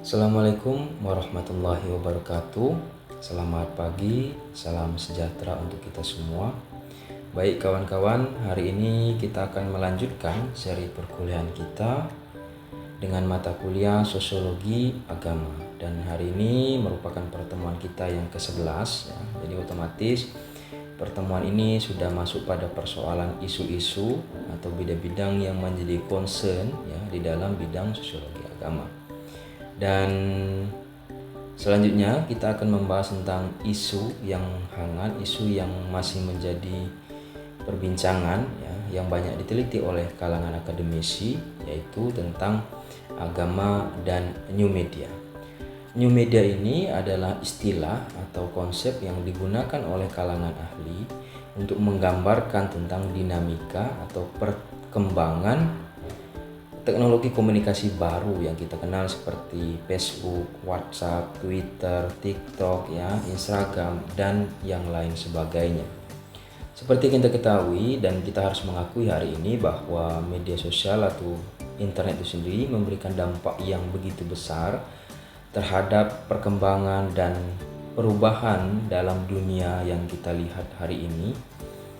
Assalamualaikum warahmatullahi wabarakatuh. Selamat pagi, salam sejahtera untuk kita semua. Baik kawan-kawan, hari ini kita akan melanjutkan seri perkuliahan kita dengan mata kuliah Sosiologi Agama. Dan hari ini merupakan pertemuan kita yang ke-11 ya. Jadi otomatis pertemuan ini sudah masuk pada persoalan isu-isu atau bidang-bidang yang menjadi concern ya di dalam bidang sosiologi agama. Dan selanjutnya kita akan membahas tentang isu yang hangat, isu yang masih menjadi perbincangan ya, yang banyak diteliti oleh kalangan akademisi, yaitu tentang agama dan new media. New media ini adalah istilah atau konsep yang digunakan oleh kalangan ahli untuk menggambarkan tentang dinamika atau perkembangan teknologi komunikasi baru yang kita kenal seperti Facebook, WhatsApp, Twitter, TikTok, ya, Instagram, dan yang lain sebagainya. Seperti kita ketahui dan kita harus mengakui hari ini bahwa media sosial atau internet itu sendiri memberikan dampak yang begitu besar terhadap perkembangan dan perubahan dalam dunia yang kita lihat hari ini.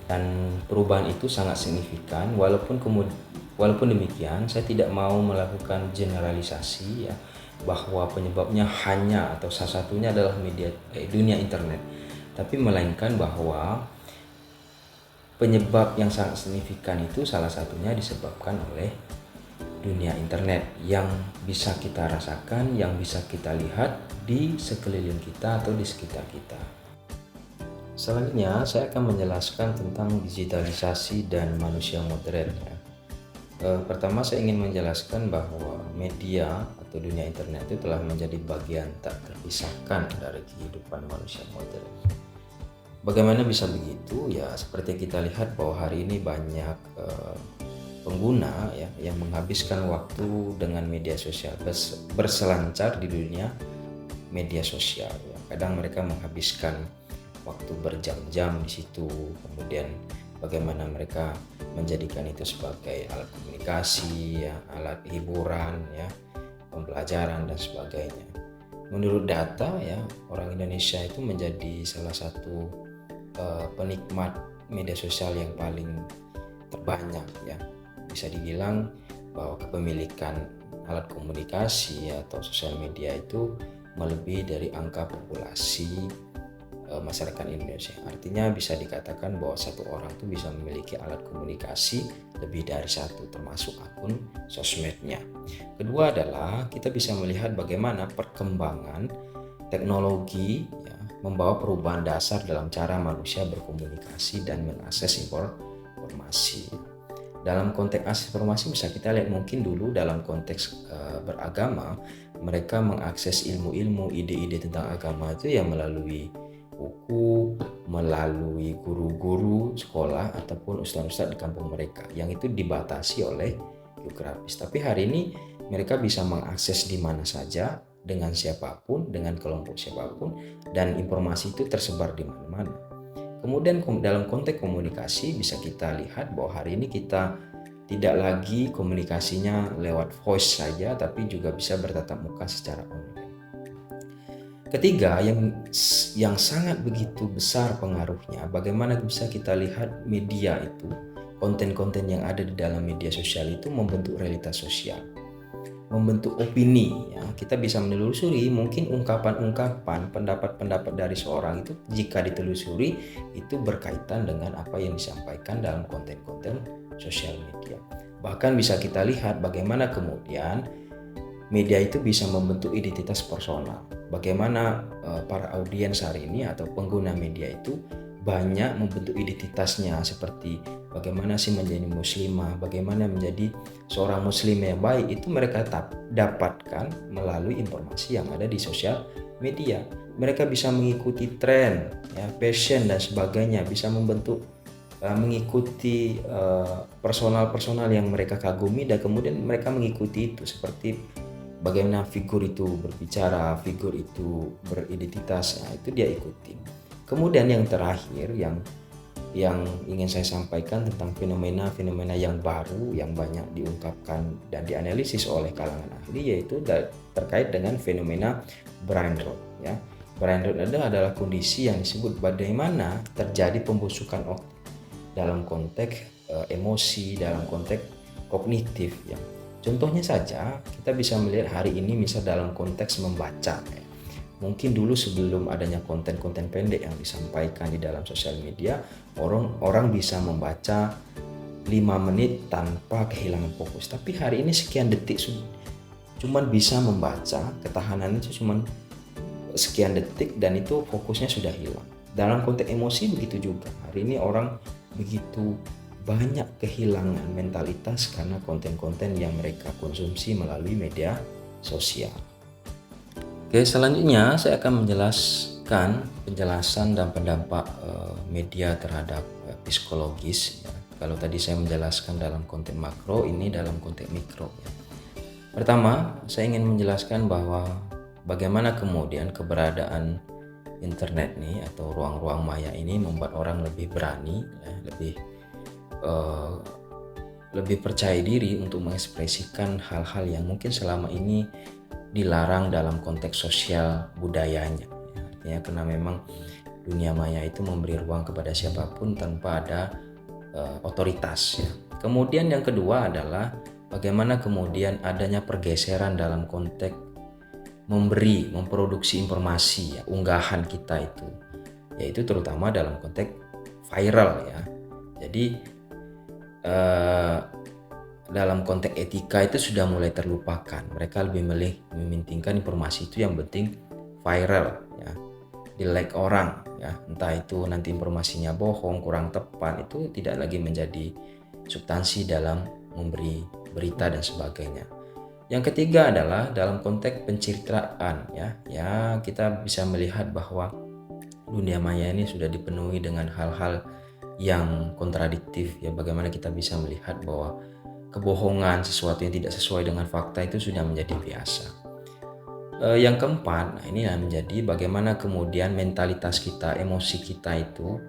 Dan perubahan itu sangat signifikan, walaupun demikian saya tidak mau melakukan generalisasi ya, bahwa penyebabnya hanya atau salah satunya adalah dunia internet, tapi melainkan bahwa penyebab yang sangat signifikan itu salah satunya disebabkan oleh dunia internet yang bisa kita rasakan, yang bisa kita lihat di sekeliling kita atau di sekitar kita. Selanjutnya saya akan menjelaskan tentang digitalisasi dan manusia modern ya. Pertama saya ingin menjelaskan bahwa media atau dunia internet itu telah menjadi bagian tak terpisahkan dari kehidupan manusia modern. Bagaimana bisa begitu? Ya seperti kita lihat bahwa hari ini banyak pengguna ya yang menghabiskan waktu dengan media sosial, berselancar di dunia media sosial ya. Kadang mereka menghabiskan waktu berjam-jam di situ, kemudian bagaimana mereka menjadikan itu sebagai alat komunikasi ya, alat hiburan ya, pembelajaran dan sebagainya. Menurut data ya, orang Indonesia itu menjadi salah satu penikmat media sosial yang paling terbanyak ya. Bisa dibilang bahwa kepemilikan alat komunikasi atau sosial media itu melebihi dari angka populasi masyarakat Indonesia. Artinya bisa dikatakan bahwa satu orang itu bisa memiliki alat komunikasi lebih dari satu, termasuk akun sosmednya. Kedua adalah kita bisa melihat bagaimana perkembangan teknologi ya, membawa perubahan dasar dalam cara manusia berkomunikasi dan mengakses informasi. Dalam konteks akses informasi bisa kita lihat mungkin dulu dalam konteks beragama, mereka mengakses ilmu-ilmu, ide-ide tentang agama itu ya melalui buku, melalui guru-guru sekolah ataupun ustadz-ustadz di kampung mereka yang itu dibatasi oleh geografis. Tapi hari ini mereka bisa mengakses di mana saja, dengan siapapun, dengan kelompok siapapun, dan informasi itu tersebar di mana-mana. Kemudian dalam konteks komunikasi bisa kita lihat bahwa hari ini kita tidak lagi komunikasinya lewat voice saja, tapi juga bisa bertatap muka secara online. Ketiga, yang sangat begitu besar pengaruhnya, bagaimana bisa kita lihat media itu, konten-konten yang ada di dalam media sosial itu membentuk realitas sosial, membentuk opini ya. Kita bisa menelusuri mungkin ungkapan-ungkapan, pendapat-pendapat dari seorang itu jika ditelusuri itu berkaitan dengan apa yang disampaikan dalam konten-konten sosial media. Bahkan bisa kita lihat bagaimana kemudian media itu bisa membentuk identitas personal. Bagaimana para audiens hari ini atau pengguna media itu banyak membentuk identitasnya, seperti bagaimana sih menjadi muslimah, bagaimana menjadi seorang muslim yang baik, itu mereka dapatkan melalui informasi yang ada di sosial media. Mereka bisa mengikuti tren, ya, fashion dan sebagainya, bisa membentuk mengikuti personal-personal yang mereka kagumi dan kemudian mereka mengikuti itu, seperti bagaimana figur itu berbicara, figur itu beridentitas, nah itu dia ikuti. Kemudian yang terakhir yang yang ingin saya sampaikan tentang fenomena-fenomena yang baru yang banyak diungkapkan dan dianalisis oleh kalangan ahli, yaitu terkait dengan fenomena brain rot ya. Brain rot adalah kondisi yang disebut bagaimana terjadi pembusukan otak dalam konteks emosi, dalam konteks kognitif ya. Contohnya saja kita bisa melihat hari ini misal dalam konteks membaca ya. Mungkin dulu sebelum adanya konten-konten pendek yang disampaikan di dalam sosial media, orang bisa membaca 5 menit tanpa kehilangan fokus. Tapi hari ini sekian detik cuman bisa membaca, ketahanan itu cuman sekian detik dan itu fokusnya sudah hilang. Dalam konteks emosi begitu juga. Hari ini orang begitu banyak kehilangan mentalitas karena konten-konten yang mereka konsumsi melalui media sosial. Oke, selanjutnya saya akan menjelaskan penjelasan dan pendampak media terhadap psikologis ya. Kalau tadi saya menjelaskan dalam konteks makro, ini dalam konteks mikro ya. Pertama, saya ingin menjelaskan bahwa bagaimana kemudian keberadaan internet nih atau ruang-ruang maya ini membuat orang lebih berani ya, lebih percaya diri untuk mengekspresikan hal-hal yang mungkin selama ini dilarang dalam konteks sosial budayanya ya. Artinya karena memang dunia maya itu memberi ruang kepada siapapun tanpa ada otoritas ya. Kemudian yang kedua adalah bagaimana kemudian adanya pergeseran dalam konteks memproduksi informasi ya, unggahan kita itu, yaitu terutama dalam konteks viral ya. Jadi dalam konteks etika itu sudah mulai terlupakan. Mereka lebih mementingkan informasi itu yang penting viral ya, di like orang ya, entah itu nanti informasinya bohong, kurang tepat, itu tidak lagi menjadi substansi dalam memberi berita dan sebagainya. Yang ketiga adalah dalam konteks pencitraan ya kita bisa melihat bahwa dunia maya ini sudah dipenuhi dengan hal-hal yang kontradiktif ya. Bagaimana kita bisa melihat bahwa kebohongan, sesuatu yang tidak sesuai dengan fakta itu sudah menjadi biasa. Yang keempat, nah ini yang menjadi bagaimana kemudian mentalitas kita, emosi kita itu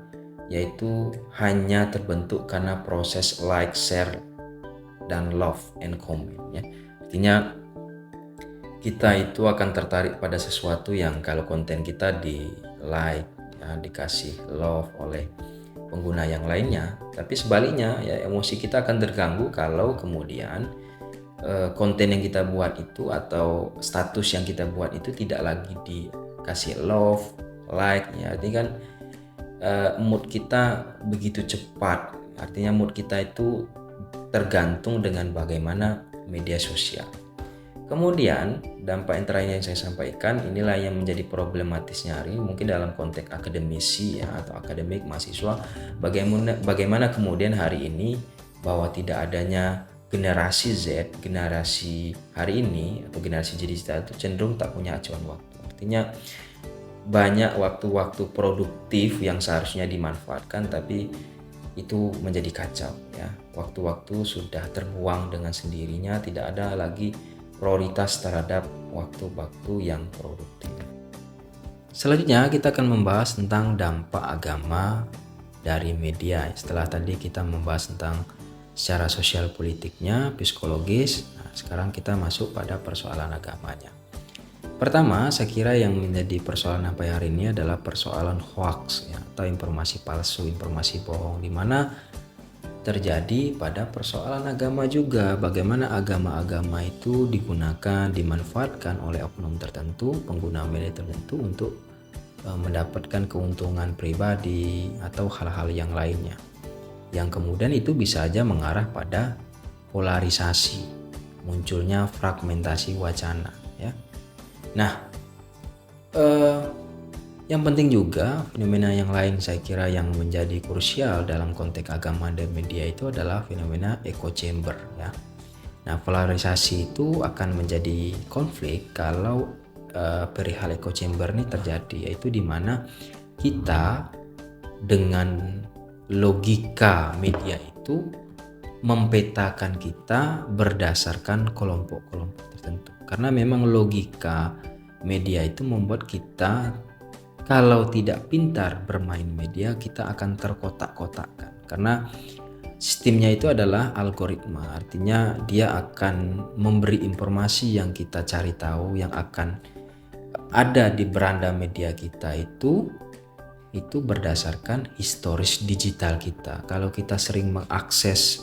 yaitu hanya terbentuk karena proses like, share, dan love and comment ya. Artinya kita itu akan tertarik pada sesuatu yang kalau konten kita di like ya, dikasih love oleh pengguna yang lainnya, tapi sebaliknya ya emosi kita akan terganggu kalau kemudian konten yang kita buat itu atau status yang kita buat itu tidak lagi dikasih love, like ya. Artinya kan mood kita begitu cepat, artinya mood kita itu tergantung dengan bagaimana media sosial. Kemudian dampak yang terakhir yang saya sampaikan, inilah yang menjadi problematisnya hari ini, mungkin dalam konteks akademisi ya atau akademik mahasiswa, bagaimana kemudian hari ini bahwa tidak adanya generasi Z, generasi hari ini atau generasi digital itu cenderung tak punya acuan waktu. Artinya banyak waktu-waktu produktif yang seharusnya dimanfaatkan tapi itu menjadi kacau ya. Waktu-waktu sudah terbuang dengan sendirinya, tidak ada lagi prioritas terhadap waktu-waktu yang produktif. Selanjutnya kita akan membahas tentang dampak agama dari media. Setelah tadi kita membahas tentang secara sosial politiknya, psikologis, nah sekarang kita masuk pada persoalan agamanya. Pertama, saya kira yang menjadi persoalan sampai hari ini adalah persoalan hoax ya, atau informasi palsu, informasi bohong, di mana terjadi pada persoalan agama juga. Bagaimana agama-agama itu digunakan, dimanfaatkan oleh oknum tertentu, pengguna media tertentu untuk mendapatkan keuntungan pribadi atau hal-hal yang lainnya, yang kemudian itu bisa saja mengarah pada polarisasi, munculnya fragmentasi wacana ya. Nah, yang penting juga fenomena yang lain saya kira yang menjadi krusial dalam konteks agama dan media itu adalah fenomena echo chamber ya. Nah, polarisasi itu akan menjadi konflik kalau perihal echo chamber ini terjadi, yaitu di mana kita dengan logika media itu mempetakan kita berdasarkan kelompok-kelompok tertentu. Karena memang logika media itu membuat kita kalau tidak pintar bermain media, kita akan terkotak-kotakkan. Karena sistemnya itu adalah algoritma, artinya dia akan memberi informasi yang kita cari tahu, yang akan ada di beranda media kita itu berdasarkan historis digital kita. Kalau kita sering mengakses,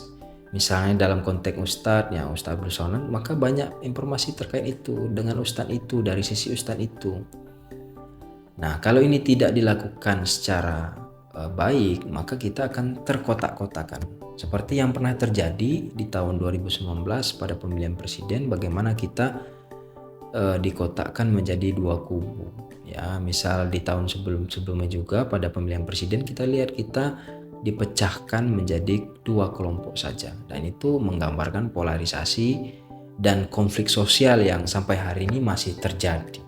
misalnya dalam konteks Ustadz, ya Ustadz Abdul Somad, maka banyak informasi terkait itu dengan Ustadz itu, dari sisi Ustadz itu. Nah, kalau ini tidak dilakukan secara baik, maka kita akan terkotak-kotakan. Seperti yang pernah terjadi di tahun 2019 pada pemilihan presiden, bagaimana kita dikotakkan menjadi dua kubu. Ya, misal di tahun sebelumnya juga pada pemilihan presiden kita lihat kita dipecahkan menjadi dua kelompok saja, dan itu menggambarkan polarisasi dan konflik sosial yang sampai hari ini masih terjadi.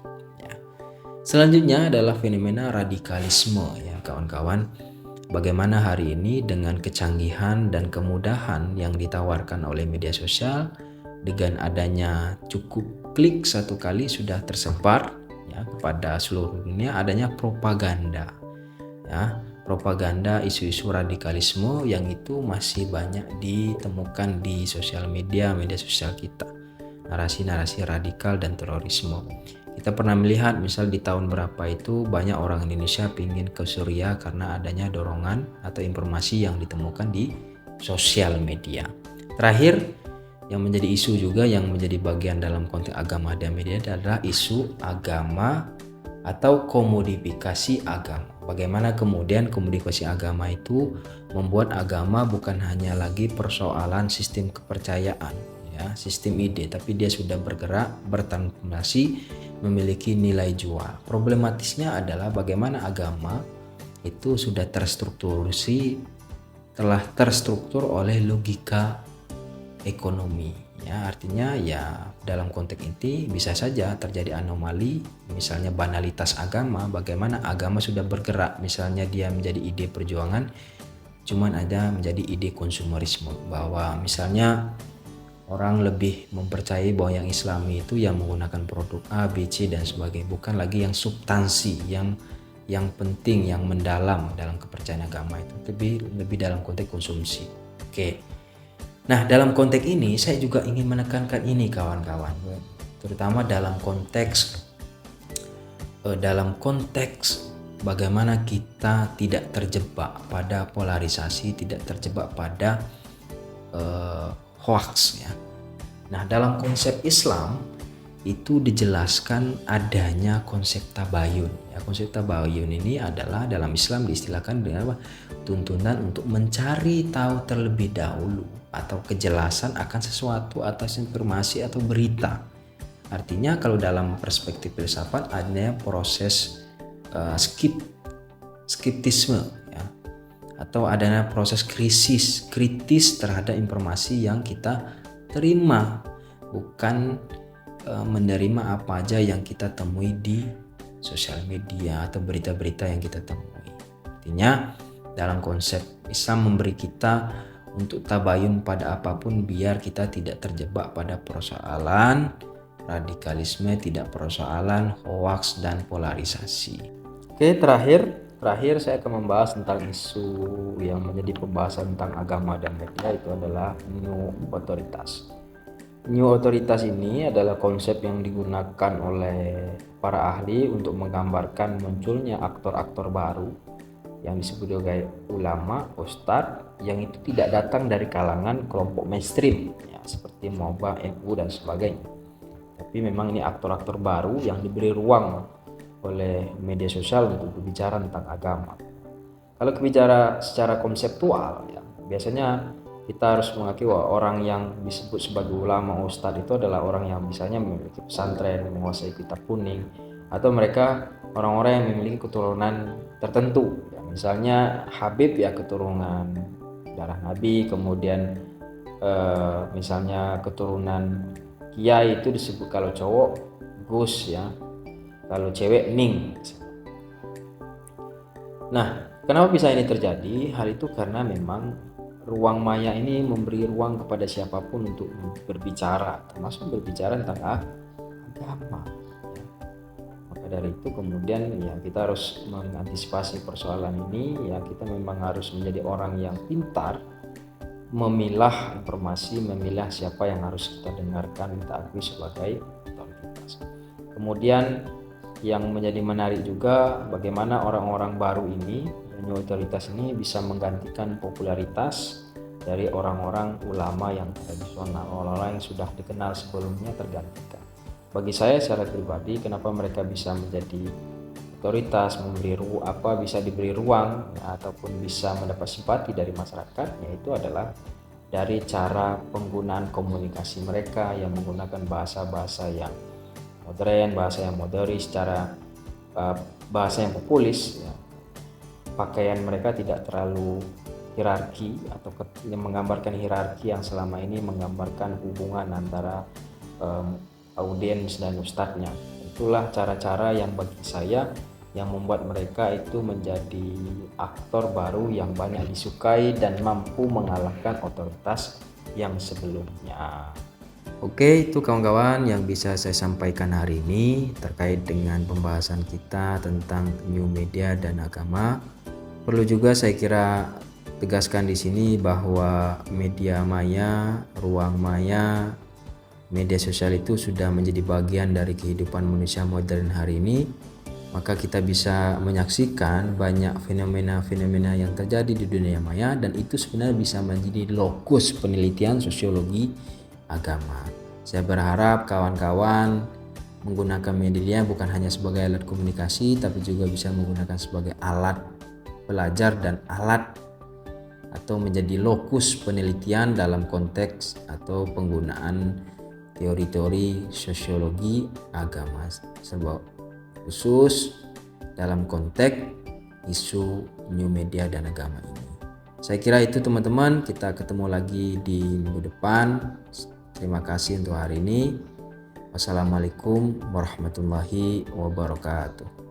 Selanjutnya adalah fenomena radikalisme, ya kawan-kawan. Bagaimana hari ini dengan kecanggihan dan kemudahan yang ditawarkan oleh media sosial, dengan adanya cukup klik satu kali sudah tersebar ya kepada seluruh dunia, adanya propaganda. Ya, propaganda isu-isu radikalisme yang itu masih banyak ditemukan di sosial media sosial kita. Narasi-narasi radikal dan terorisme. Kita pernah melihat misal di tahun berapa itu banyak orang Indonesia ingin ke Suriah karena adanya dorongan atau informasi yang ditemukan di sosial media. Terakhir, yang menjadi isu juga yang menjadi bagian dalam konteks agama dan media adalah isu agama atau komodifikasi agama. Bagaimana kemudian komodifikasi agama itu membuat agama bukan hanya lagi persoalan sistem kepercayaan, ya, sistem ide, tapi dia sudah bergerak, bertransformasi, memiliki nilai jual. Problematisnya adalah bagaimana agama itu sudah telah terstruktur oleh logika ekonomi, ya, artinya ya dalam konteks ini bisa saja terjadi anomali, misalnya banalitas agama, bagaimana agama sudah bergerak, misalnya dia menjadi ide perjuangan, cuman ada menjadi ide konsumerisme, bahwa misalnya orang lebih mempercayai bahwa yang Islami itu yang menggunakan produk A, B, C dan sebagainya, bukan lagi yang substansi, yang penting, yang mendalam dalam kepercayaan agama itu, lebih dalam konteks konsumsi. Oke. Nah, dalam konteks ini saya juga ingin menekankan ini kawan-kawan, terutama dalam konteks bagaimana kita tidak terjebak pada polarisasi, tidak terjebak pada hoax, ya. Nah, dalam konsep Islam itu dijelaskan adanya konsep tabayun. Ya, konsep tabayun ini adalah dalam Islam diistilahkan dengan tuntunan untuk mencari tahu terlebih dahulu atau kejelasan akan sesuatu atas informasi atau berita. Artinya kalau dalam perspektif filsafat adanya proses skeptisme, ya, atau adanya proses kritis terhadap informasi yang kita terima, bukan menerima apa aja yang kita temui di sosial media atau berita-berita yang kita temui. Artinya dalam konsep Islam memberi kita untuk tabayun pada apapun biar kita tidak terjebak pada persoalan radikalisme, tidak persoalan hoaks dan polarisasi. Oke, terakhir saya akan membahas tentang isu yang menjadi pembahasan tentang agama dan media, itu adalah new otoritas. New otoritas ini adalah konsep yang digunakan oleh para ahli untuk menggambarkan munculnya aktor-aktor baru yang disebut sebagai ulama, ustadz, yang itu tidak datang dari kalangan kelompok mainstream, ya, seperti MOBA, NU dan sebagainya. Tapi memang ini aktor-aktor baru yang diberi ruang oleh media sosial untuk berbicara tentang agama. Kalau berbicara secara konseptual, ya, biasanya kita harus mengakui bahwa orang yang disebut sebagai ulama, ustadz itu adalah orang yang misalnya memiliki pesantren, menguasai kitab kuning, atau mereka orang-orang yang memiliki keturunan tertentu, ya, misalnya Habib, ya keturunan darah Nabi, kemudian misalnya keturunan Kiai itu disebut kalau cowok Gus, ya, kalau cewek Ning. Nah, kenapa bisa ini terjadi? Hal itu karena memang ruang maya ini memberi ruang kepada siapapun untuk berbicara, termasuk berbicara tentang agama. Maka Dari itu kemudian ya kita harus mengantisipasi persoalan ini, ya kita memang harus menjadi orang yang pintar memilah informasi, memilah siapa yang harus kita dengarkan, kita akui sebagai otoritas. Kemudian yang menjadi menarik juga bagaimana orang-orang baru ini, new otoritas ini bisa menggantikan popularitas dari orang-orang ulama yang tradisional, orang-orang yang sudah dikenal sebelumnya tergantikan. Bagi saya secara pribadi, kenapa mereka bisa menjadi otoritas, bisa diberi ruang ya, ataupun bisa mendapat simpati dari masyarakat, yaitu adalah dari cara penggunaan komunikasi mereka yang menggunakan bahasa-bahasa yang modern, bahasa yang moderis, bahasa yang populis ya. Pakaian mereka tidak terlalu hierarki atau yang menggambarkan hierarki yang selama ini menggambarkan hubungan antara audiens dan ustadznya. Itulah cara-cara yang bagi saya yang membuat mereka itu menjadi aktor baru yang banyak disukai dan mampu mengalahkan otoritas yang sebelumnya. Oke, itu kawan-kawan yang bisa saya sampaikan hari ini terkait dengan pembahasan kita tentang new media dan agama. Perlu juga saya kira tegaskan di sini bahwa media maya, ruang maya, media sosial itu sudah menjadi bagian dari kehidupan manusia modern hari ini. Maka kita bisa menyaksikan banyak fenomena-fenomena yang terjadi di dunia maya, dan itu sebenarnya bisa menjadi lokus penelitian sosiologi agama. Saya berharap kawan-kawan menggunakan media bukan hanya sebagai alat komunikasi, tapi juga bisa menggunakan sebagai alat belajar dan alat atau menjadi lokus penelitian dalam konteks atau penggunaan teori-teori sosiologi agama, sebab khusus dalam konteks isu new media dan agama ini. Saya kira itu teman-teman, kita ketemu lagi di minggu depan. Terima kasih untuk hari ini. Wassalamualaikum warahmatullahi wabarakatuh.